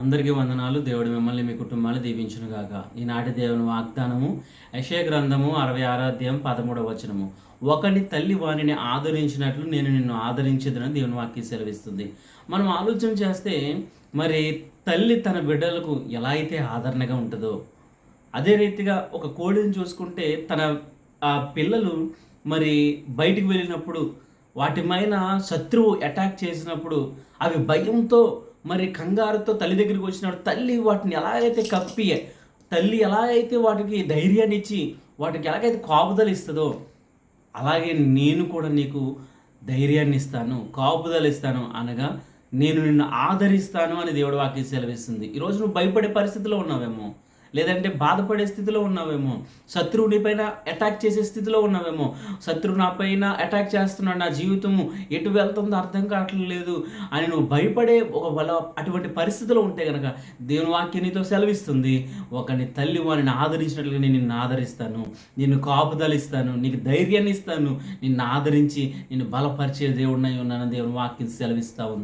అందరికీ వందనాలు. దేవుడు మిమ్మల్ని మీ కుటుంబాన్ని దీవించును గాక. ఈనాటి దేవుని వాగ్దానము యెషయా గ్రంథము 66వ అధ్యాయం 13వ వచనము. ఒకని తల్లి వానిని ఆదరించినట్లు నేను నిన్ను ఆదరించేదనని దేవుని వాక్యం సెలవిస్తుంది. మనం ఆలోచన చేస్తే మరి తల్లి తన బిడ్డలకు ఎలా అయితే ఆదరణగా ఉంటుందో, అదే రీతిగా ఒక కోడిని చూసుకుంటే తన పిల్లలు మరి బయటికి వెళ్ళినప్పుడు వాటి పైన శత్రువు అటాక్ చేసినప్పుడు అవి భయంతో మరి కంగారుతో తల్లి దగ్గరికి వచ్చినప్పుడు తల్లి వాటిని ఎలాగైతే కప్పి, తల్లి ఎలా అయితే వాటికి ధైర్యాన్ని ఇచ్చి వాటికి ఎలాగైతే కాపుదల ఇస్తుందో, అలాగే నేను కూడా నీకు ధైర్యాన్ని ఇస్తాను, కాపుదల ఇస్తాను అనగా నేను నిన్ను ఆదరిస్తాను అని దేవుడి వాక్యం సెలవిస్తుంది. ఈరోజు నువ్వు భయపడే పరిస్థితిలో ఉన్నావేమో, లేదంటే బాధపడే స్థితిలో ఉన్నావేమో, శత్రువు నీ పైన అటాక్ చేసే స్థితిలో ఉన్నావేమో, శత్రువు నా పైన అటాక్ చేస్తున్నాడు, నా జీవితము ఎటు వెళ్తుందో అర్థం కావట్లేదు అని నువ్వు భయపడే అటువంటి పరిస్థితిలో ఉంటే కనుక దేవుని వాక్యం నీతో సెలవిస్తుంది. ఒకని తల్లి వారిని ఆదరించినట్లుగా నేను నిన్ను ఆదరిస్తాను, నిన్ను కాపుదలిస్తాను, నీకు ధైర్యాన్ని ఇస్తాను, నిన్ను ఆదరించి నిన్ను బలపరిచే దేవుడినై ఉన్నాను దేవుని వాక్యం సెలవిస్తూ ఉంది.